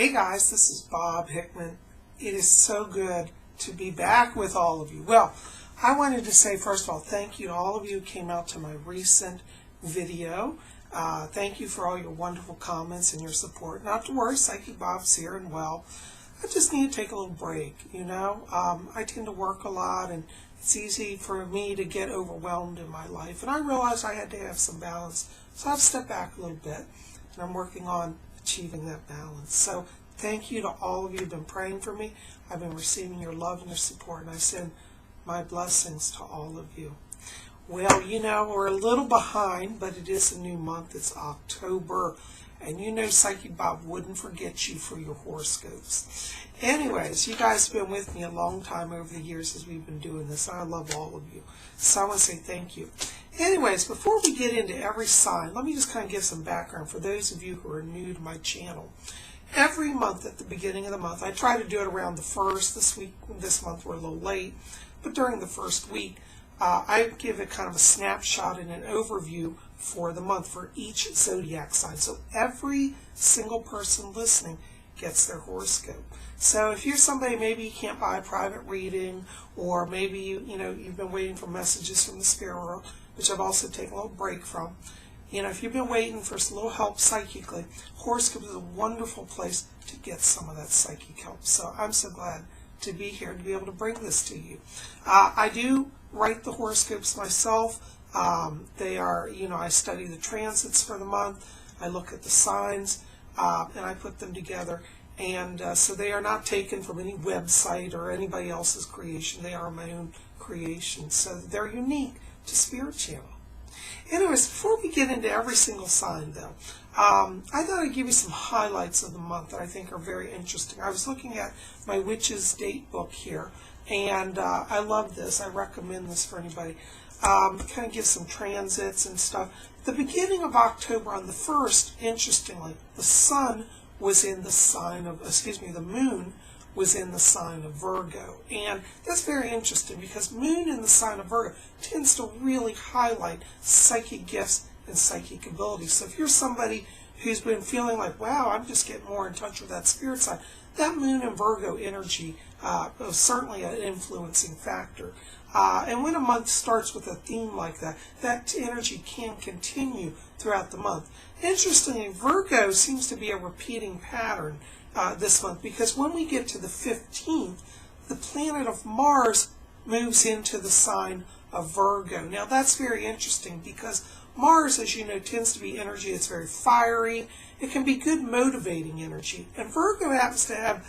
Hey guys, this is Bob Hickman. It is so good to be back with all of you. Well, I wanted to say first of all, thank you to all of you who came out to my recent video. Thank you for all your wonderful comments and your support. Not to worry, Psychic Bob's here and well. I just need to take a little break, you know. I tend to work a lot and it's easy for me to get overwhelmed in my life. And I realized I had to have some balance. So I've stepped back a little bit and I'm working on achieving that balance. So thank you to all of you who've been praying for me. I've been receiving your love and your support, and I send my blessings to all of you. Well, you know, we're a little behind, but it is a new month. It's October, and you know Psychic Bob wouldn't forget you for your horoscopes. Anyways, you guys have been with me a long time over the years as we've been doing this. I love all of you. So I want to say thank you. Anyways, before we get into every sign, let me just kind of give some background for those of you who are new to my channel. Every month at the beginning of the month, I try to do it around the first. This month we're a little late, but during the first week, I give it kind of a snapshot and an overview for the month for each zodiac sign. So every single person listening gets their horoscope. So if you're somebody, maybe you can't buy a private reading, or maybe you've been waiting for messages from the spirit world, which I've also taken a little break from. You know, if you've been waiting for a little help psychically, Horoscope is a wonderful place to get some of that psychic help. So I'm so glad to be here to be able to bring this to you. I do write the horoscopes myself. They are, I study the transits for the month. I look at the signs, and I put them together. And so they are not taken from any website or anybody else's creation. They are my own creation. So they're unique to Spirit Channel. Anyways, before we get into every single sign, though, I thought I'd give you some highlights of the month that I think are very interesting. I was looking at my Witch's Date book here, and I love this. I recommend this for anybody. Kind of give some transits and stuff. The beginning of October, on the 1st, interestingly, the sun was in the sign of, the moon was in the sign of Virgo. And that's very interesting because moon in the sign of Virgo tends to really highlight psychic gifts and psychic abilities. So if you're somebody who's been feeling like, wow, I'm just getting more in touch with that spirit side, that moon and Virgo energy is certainly an influencing factor. And when a month starts with a theme like that, that energy can continue throughout the month. Interestingly, Virgo seems to be a repeating pattern this month, because when we get to the 15th, the planet of Mars moves into the sign of Virgo. Now that's very interesting because Mars, as you know, tends to be energy that's very fiery. It can be good motivating energy. And Virgo happens to have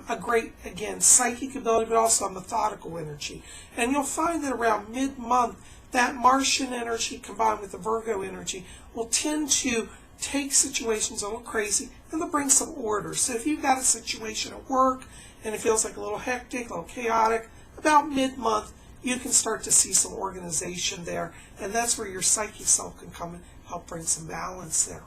a great, again, psychic ability, but also a methodical energy. And you'll find that around mid-month, that Martian energy combined with the Virgo energy will tend to take situations a little crazy and they'll bring some order. So if you've got a situation at work and it feels like a little hectic, a little chaotic, about mid-month you can start to see some organization there, and that's where your psychic self can come and help bring some balance there.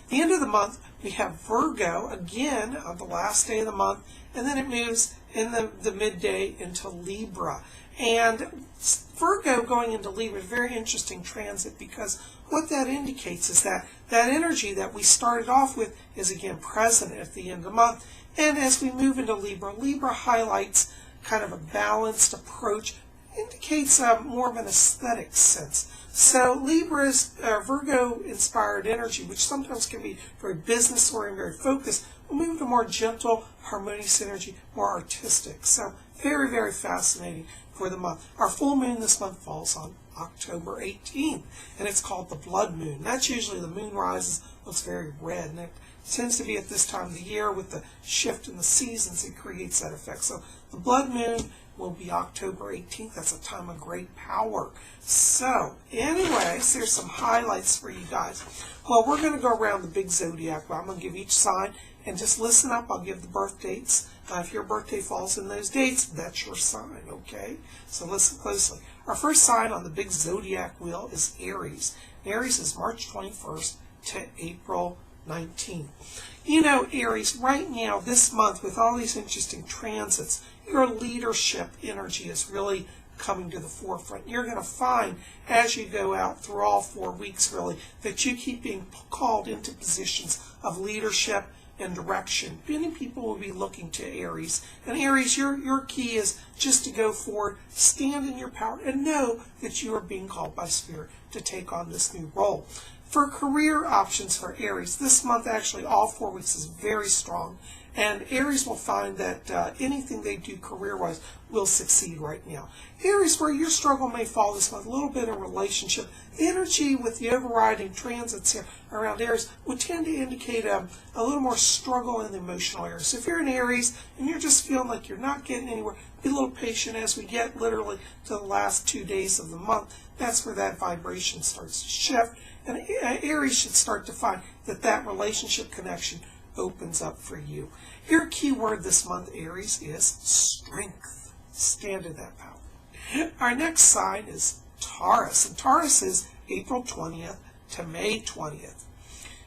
At the end of the month, we have Virgo again on the last day of the month, and then it moves in the midday into Libra. And Virgo going into Libra is a very interesting transit, because what that indicates is that that energy that we started off with is again present at the end of the month. And as we move into Libra, Libra highlights kind of a balanced approach, indicates more of an aesthetic sense. So Libra's Virgo-inspired energy, which sometimes can be very business-oriented, very focused, will move to more gentle, harmonious energy, more artistic. So very, very fascinating for the month. Our full moon this month falls on October 18th, and it's called the blood moon. That's usually the moon rises, looks very red, and it tends to be at this time of the year with the shift in the seasons, it creates that effect. So the blood moon will be October 18th. That's a time of great power. So anyways, there's some highlights for you guys. Well, we're going to go around the big zodiac. I'm going to give each sign, and just listen up. I'll give the birth dates. If your birthday falls in those dates, that's your sign, okay? So listen closely. Our first sign on the big zodiac wheel is Aries. Aries is March 21st to April 19th. You know, Aries, right now, this month, with all these interesting transits, your leadership energy is really coming to the forefront. You're going to find, as you go out through all 4 weeks, really, that you keep being called into positions of leadership and direction. Many people will be looking to Aries. And Aries, your key is just to go forward, stand in your power, and know that you are being called by Spirit to take on this new role. For career options for Aries, this month actually all 4 weeks is very strong. And Aries will find that anything they do career-wise will succeed right now. Aries, where your struggle may fall this month, a little bit in relationship, the energy with the overriding transits here around Aries would tend to indicate a little more struggle in the emotional area. So if you're in Aries and you're just feeling like you're not getting anywhere, be a little patient as we get literally to the last 2 days of the month. That's where that vibration starts to shift. And Aries should start to find that relationship connection opens up for you. Your key word this month, Aries, is strength. Stand in that power. Our next sign is Taurus, and Taurus is April 20th to May 20th.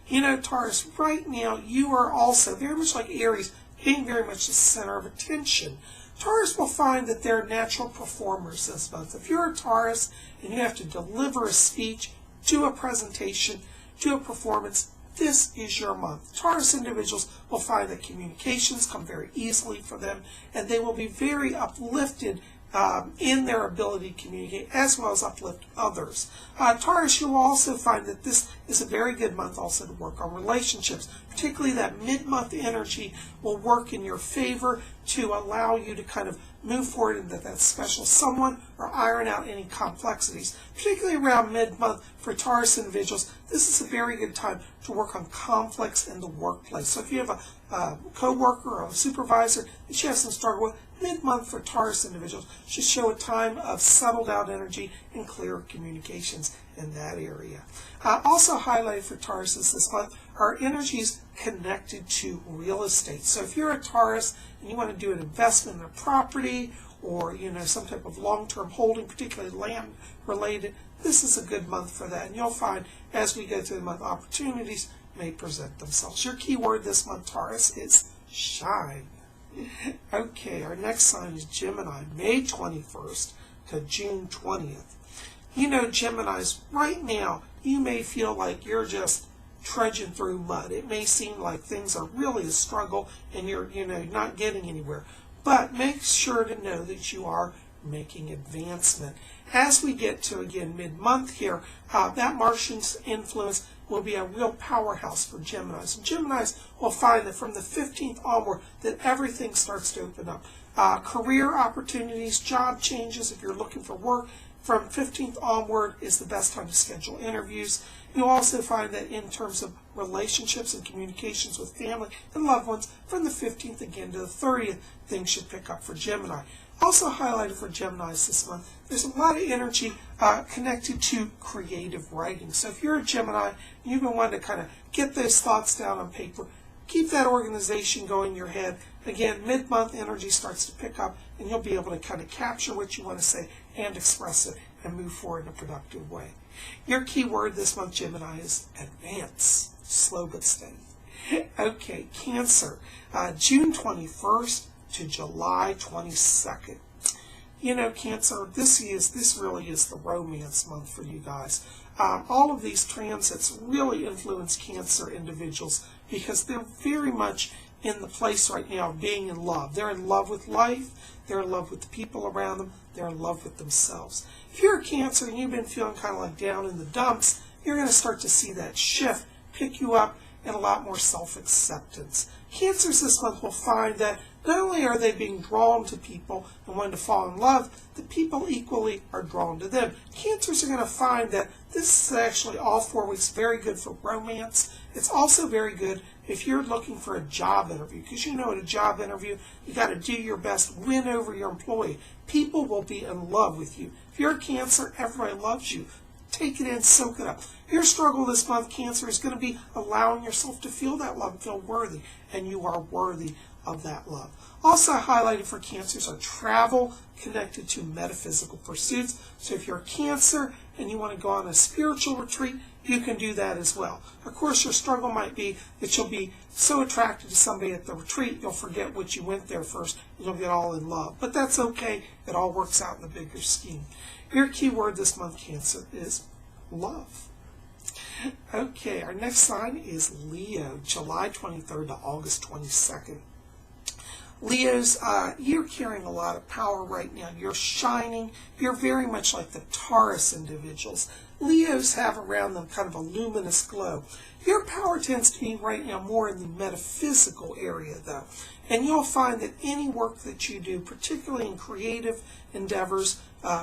You know, Taurus, right now you are also very much like Aries, being very much the center of attention. Taurus will find that they're natural performers this month. If you're a Taurus and you have to deliver a speech, do a presentation, do a performance, this is your month. Taurus individuals will find that communications come very easily for them, and they will be very uplifted in their ability to communicate as well as uplift others. Taurus, you'll also find that this is a very good month also to work on relationships. Particularly that mid-month energy will work in your favor to allow you to kind of move forward into that special someone or iron out any complexities. Particularly around mid-month for Taurus individuals, this is a very good time to work on conflicts in the workplace. So if you have a co-worker or a supervisor that you have some struggle with, mid-month for Taurus individuals should show a time of settled out energy and clear communications in that area. Also highlighted for Tauruses this month are energies connected to real estate. So if you're a Taurus and you want to do an investment in a property or some type of long-term holding, particularly land related, this is a good month for that. And you'll find as we go through the month, opportunities may present themselves. Your key word this month, Taurus, is shine. Okay, our next sign is Gemini, May 21st to June 20th. You know, Geminis, right now, you may feel like you're just trudging through mud. It may seem like things are really a struggle and you're, not getting anywhere. But make sure to know that you are making advancement. As we get to, again, mid-month here, that Martian's influence will be a real powerhouse for Geminis. And Geminis will find that from the 15th onward that everything starts to open up. Career opportunities, job changes, if you're looking for work, from 15th onward is the best time to schedule interviews. You'll also find that in terms of relationships and communications with family and loved ones, from the 15th again to the 30th, things should pick up for Gemini. Also highlighted for Geminis this month, there's a lot of energy connected to creative writing. So if you're a Gemini and you've been wanting to kind of get those thoughts down on paper, keep that organization going in your head. Again, mid-month energy starts to pick up and you'll be able to kind of capture what you want to say and express it and move forward in a productive way. Your key word this month, Gemini, is advance. Slow but steady. Okay, Cancer, June 21st to July 22nd. You know, Cancer, this really is the romance month for you guys. All of these transits really influence Cancer individuals because they're very much in the place right now of being in love. They're in love with life. They're in love with the people around them. They're in love with themselves. If you're a Cancer and you've been feeling kind of like down in the dumps, you're going to start to see that shift pick you up and a lot more self-acceptance. Cancers this month will find that not only are they being drawn to people and wanting to fall in love, the people equally are drawn to them. Cancers are going to find that this is actually all 4 weeks very good for romance. It's also very good if you're looking for a job interview, because at a job interview, you got to do your best, win over your employee. People will be in love with you. If you're a Cancer, everybody loves you. Take it in, soak it up. Your struggle this month, Cancer, is going to be allowing yourself to feel that love and feel worthy, and you are worthy of that love. Also highlighted for Cancers are travel connected to metaphysical pursuits. So if you're a Cancer and you want to go on a spiritual retreat, you can do that as well. Of course, your struggle might be that you'll be so attracted to somebody at the retreat, you'll forget what you went there first, and you'll get all in love. But that's okay. It all works out in the bigger scheme. Your key word this month, Cancer, is love. Okay, our next sign is Leo, July 23rd to August 22nd. Leos, you're carrying a lot of power right now. You're shining. You're very much like the Taurus individuals. Leos have around them kind of a luminous glow. Your power tends to be right now more in the metaphysical area, though. And you'll find that any work that you do, particularly in creative endeavors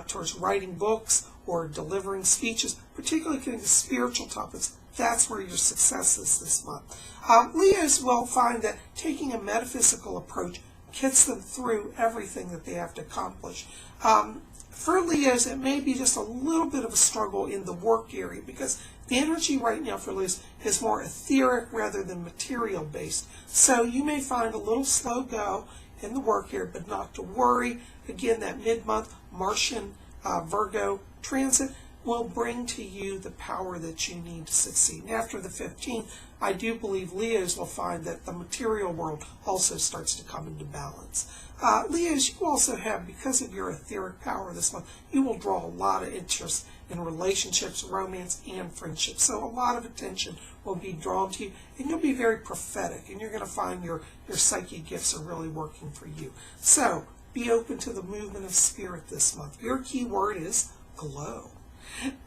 towards writing books or delivering speeches, particularly getting to spiritual topics, that's where your success is this month. Leos will find that taking a metaphysical approach gets them through everything that they have to accomplish. For Leos, it may be just a little bit of a struggle in the work area because the energy right now for Leos is more etheric rather than material based. So you may find a little slow go in the work area, but not to worry. Again, that mid-month Martian Virgo transit will bring to you the power that you need to succeed. And after the 15th, I do believe Leos will find that the material world also starts to come into balance. Leos, you also have, because of your etheric power this month, you will draw a lot of interest in relationships, romance, and friendships. So a lot of attention will be drawn to you, and you'll be very prophetic, and you're going to find your psychic gifts are really working for you. So be open to the movement of spirit this month. Your key word is glow.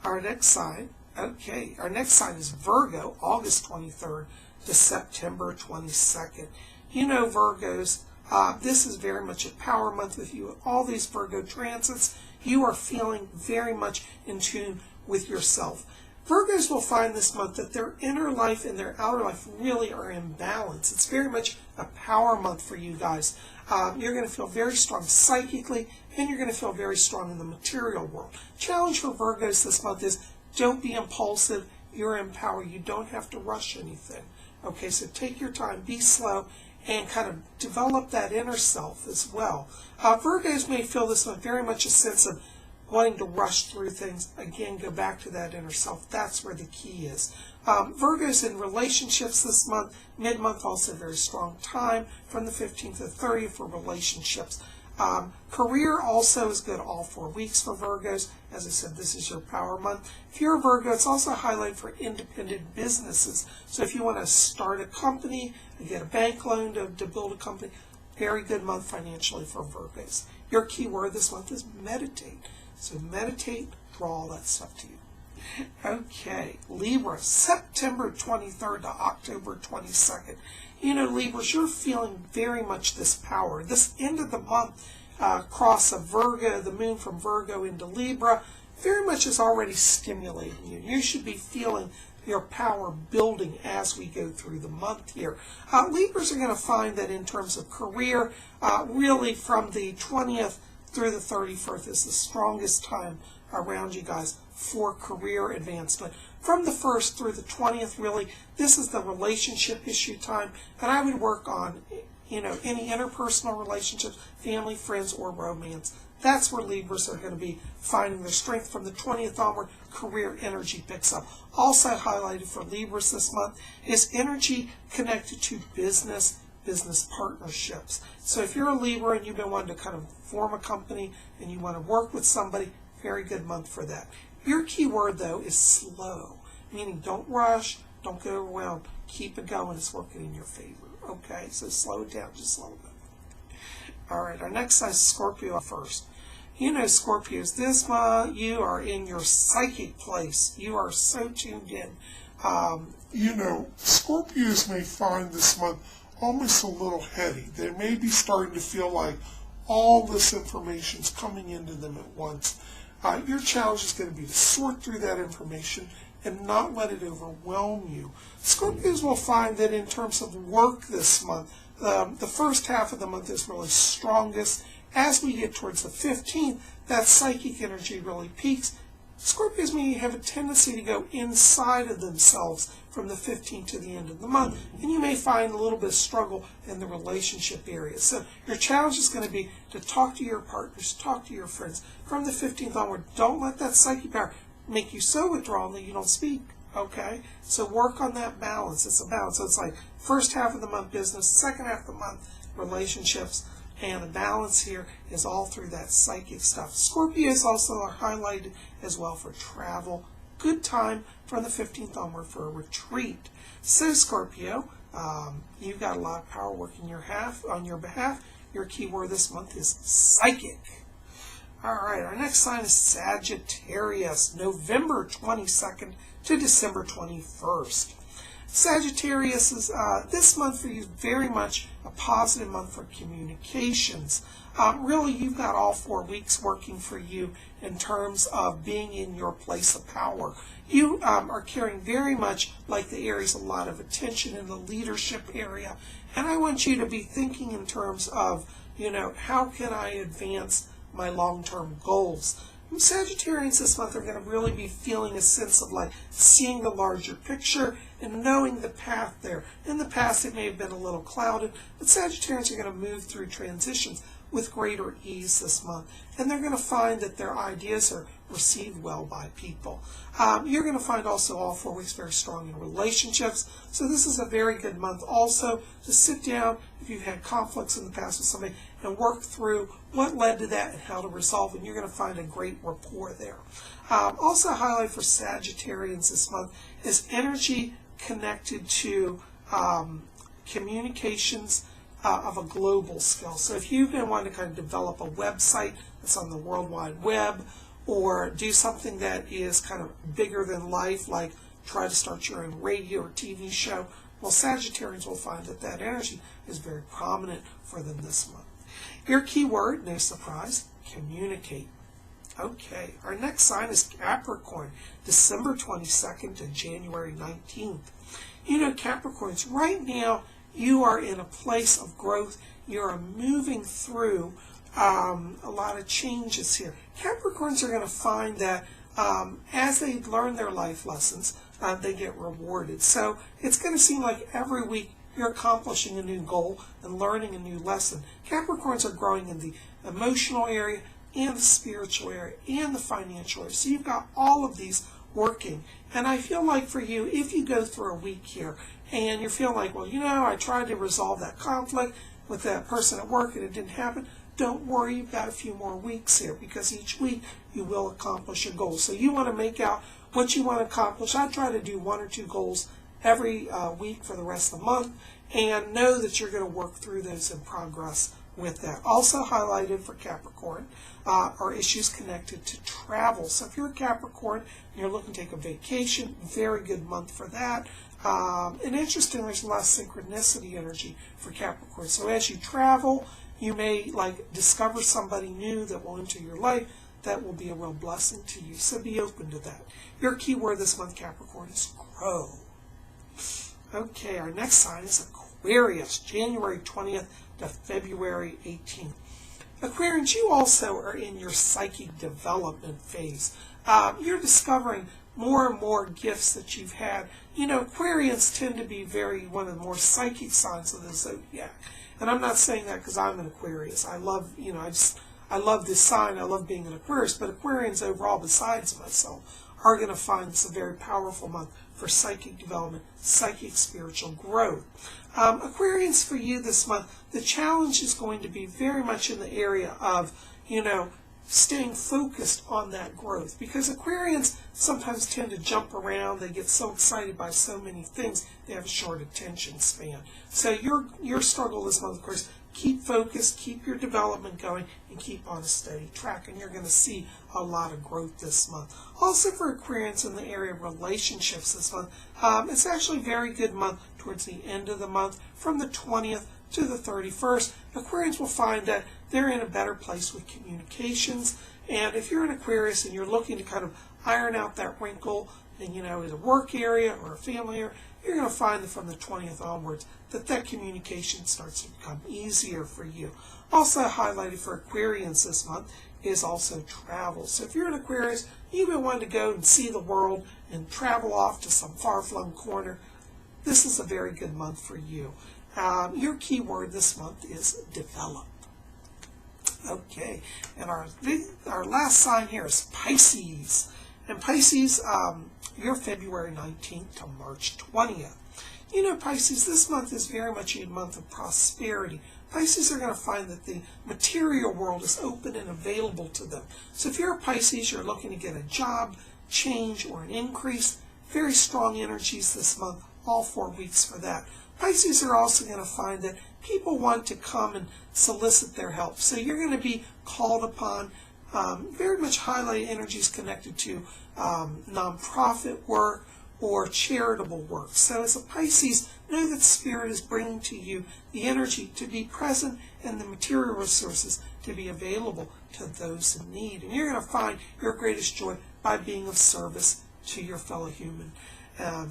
Our next sign is Virgo, August 23rd to September 22nd. You know, Virgos, this is very much a power month with you. All these Virgo transits, you are feeling very much in tune with yourself. Virgos will find this month that their inner life and their outer life really are in balance. It's very much a power month for you guys. You're going to feel very strong psychically, and you're going to feel very strong in the material world. Challenge for Virgos this month is don't be impulsive. You're in power. You don't have to rush anything. Okay, so take your time, be slow, and kind of develop that inner self as well. Virgos may feel this month very much a sense of wanting to rush through things. Again, go back to that inner self. That's where the key is. Virgos in relationships this month, mid-month also a very strong time from the 15th to 30th for relationships. Career also is good all 4 weeks for Virgos. As I said, this is your power month. If you're a Virgo, it's also highlighted for independent businesses. So if you want to start a company, get a bank loan to build a company, very good month financially for Virgos. Your key word this month is meditate. So meditate, draw all that stuff to you. Okay, Libra, September 23rd to October 22nd. You know, Libras, you're feeling very much this power. This end of the month cross of Virgo, the moon from Virgo into Libra, very much is already stimulating you. You should be feeling your power building as we go through the month here. Libras are going to find that in terms of career, really from the 20th through the 31st is the strongest time around you guys for career advancement. From the 1st through the 20th, really, this is the relationship issue time, and I would work on, you know, any interpersonal relationships, family, friends, or romance. That's where Libras are going to be finding their strength. From the 20th onward, career energy picks up. Also highlighted for Libras this month is energy connected to business partnerships. So if you're a Libra and you've been wanting to kind of form a company and you want to work with somebody, very good month for that. Your key word, though, is slow, meaning don't rush, don't get overwhelmed, keep it going, it's working in your favor. Okay, so slow it down just a little bit. All right, our next sign is Scorpio first. You know, Scorpios, this month you are in your psychic place. You are so tuned in. You know, Scorpios may find this month almost a little heady. They may be starting to feel like all this information is coming into them at once. Your challenge is going to be to sort through that information and not let it overwhelm you. Scorpios will find that in terms of work this month, the first half of the month is really strongest. As we get towards the 15th, that psychic energy really peaks. Scorpios may have a tendency to go inside of themselves from the 15th to the end of the month, and you may find a little bit of struggle in the relationship area. So your challenge is going to be to talk to your partners, talk to your friends. From the 15th onward, don't let that psychic power make you so withdrawn that you don't speak, okay? So work on that balance. It's a balance. So it's like first half of the month business, second half of the month relationships, and the balance here is all through that psychic stuff. Scorpios also are highlighted as well for travel good time from the 15th onward for a retreat. So Scorpio, you've got a lot of power working on your behalf. Your keyword this month is psychic. All right, our next sign is Sagittarius, November 22nd to December 21st. Sagittarius is this month for you very much a positive month for communications. Really, you've got all 4 weeks working for you in terms of being in your place of power. You are carrying very much, like the Aries, a lot of attention in the leadership area. And I want you to be thinking in terms of, how can I advance my long-term goals? Sagittarians this month are going to really be feeling a sense of like seeing the larger picture and knowing the path there. In the past, it may have been a little clouded, but Sagittarians are going to move through transitions with greater ease this month. And they're going to find that their ideas are received well by people. You're going to find also all 4 weeks very strong in relationships. So this is a very good month also to sit down if you've had conflicts in the past with somebody and work through what led to that and how to resolve it. And you're going to find a great rapport there. Also highlight for Sagittarians this month is energy connected to communications of a global scale. So if you've been wanting to kind of develop a website that's on the World Wide Web, or do something that is kind of bigger than life, like try to start your own radio or TV show, well, Sagittarians will find that that energy is very prominent for them this month. Your keyword, no surprise, communicate. Okay, our next sign is Capricorn, December 22nd to January 19th. Capricorns, right now, you are in a place of growth. You are moving through a lot of changes here. Capricorns are going to find that as they learn their life lessons, they get rewarded. So it's going to seem like every week you're accomplishing a new goal and learning a new lesson. Capricorns are growing in the emotional area and the spiritual area and the financial area. So you've got all of these working. And I feel like for you, if you go through a week here and you're feeling like, well, I tried to resolve that conflict with that person at work and it didn't happen, don't worry, you've got a few more weeks here, because each week you will accomplish a goal. So you want to make out what you want to accomplish. I try to do 1 or 2 goals every week for the rest of the month, and know that you're going to work through those in progress with that. Also highlighted for Capricorn are issues connected to travel. So if you're a Capricorn and you're looking to take a vacation, very good month for that. And interestingly, there's a lot of synchronicity energy for Capricorn. So as you travel, you may discover somebody new that will enter your life that will be a real blessing to you. So be open to that. Your keyword this month, Capricorn, is grow. Okay, our next sign is Aquarius, January 20th to February 18th. Aquarians, you also are in your psychic development phase. You're discovering more and more gifts that you've had. Aquarians tend to be one of the more psychic signs of the zodiac. And I'm not saying that because I'm an Aquarius. I love, I love this sign. I love being an Aquarius. But Aquarians overall, besides myself, are going to find this a very powerful month for psychic development, psychic spiritual growth. Aquarians, for you this month, the challenge is going to be very much in the area of, staying focused on that growth, because Aquarians sometimes tend to jump around. They get so excited by so many things, they have a short attention span. So your struggle this month, of course, keep focused, keep your development going, and keep on a steady track, and you're going to see a lot of growth this month. Also for Aquarians in the area of relationships this month, it's actually a very good month towards the end of the month, from the 20th to the 31st. Aquarians will find that they're in a better place with communications. And if you're an Aquarius and you're looking to kind of iron out that wrinkle in, in a work area or a family area, you're going to find that from the 20th onwards that communication starts to become easier for you. Also highlighted for Aquarians this month is also travel. So if you're an Aquarius, you've been wanting to go and see the world and travel off to some far-flung corner, this is a very good month for you. Your keyword this month is develop. Okay, and our last sign here is Pisces. And Pisces, you're February 19th to March 20th. Pisces, this month is very much a month of prosperity. Pisces are going to find that the material world is open and available to them. So if you're a Pisces, you're looking to get a job, change or an increase. Very strong energies this month, all 4 weeks for that. Pisces are also going to find that people want to come and solicit their help. So you're going to be called upon. Very much highlight energies connected to nonprofit work or charitable work. So as a Pisces, know that Spirit is bringing to you the energy to be present and the material resources to be available to those in need. And you're going to find your greatest joy by being of service to your fellow human.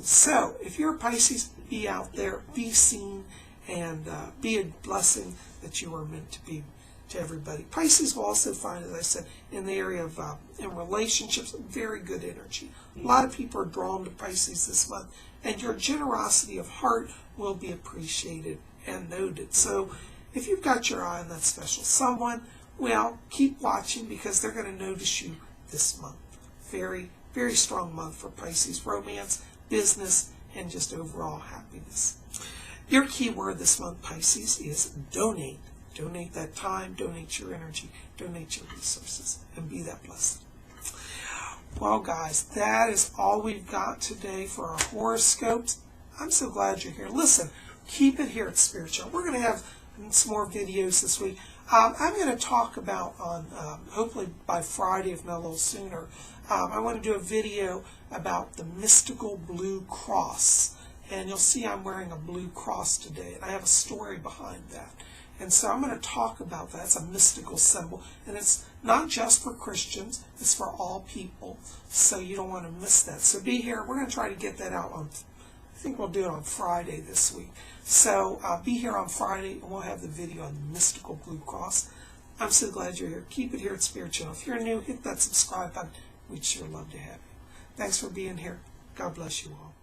So if you're a Pisces, be out there, be seen, and be a blessing that you are meant to be to everybody. Pisces will also find, as I said, in the area of in relationships, very good energy. A lot of people are drawn to Pisces this month, and your generosity of heart will be appreciated and noted. So if you've got your eye on that special someone, well, keep watching, because they're going to notice you this month. Very, very strong month for Pisces. Romance, business, and just overall happiness. Your key word this month, Pisces, is donate. Donate that time, donate your energy, donate your resources, and be that blessing. Well, guys, that is all we've got today for our horoscopes. I'm so glad you're here. Listen, keep it here at Spiritual. We're going to have some more videos this week. I'm going to talk about on, hopefully by Friday, if not a little sooner, I want to do a video about the mystical blue cross. And you'll see I'm wearing a blue cross today, and I have a story behind that. And so I'm going to talk about that. It's a mystical symbol, and it's not just for Christians, it's for all people, so you don't want to miss that. So be here. We're going to try to get that out on, I think we'll do it on Friday this week. So be here on Friday, and we'll have the video on the mystical blue cross. I'm so glad you're here. Keep it here at Spirit Channel. If you're new, hit that subscribe button. We'd sure love to have you. Thanks for being here. God bless you all.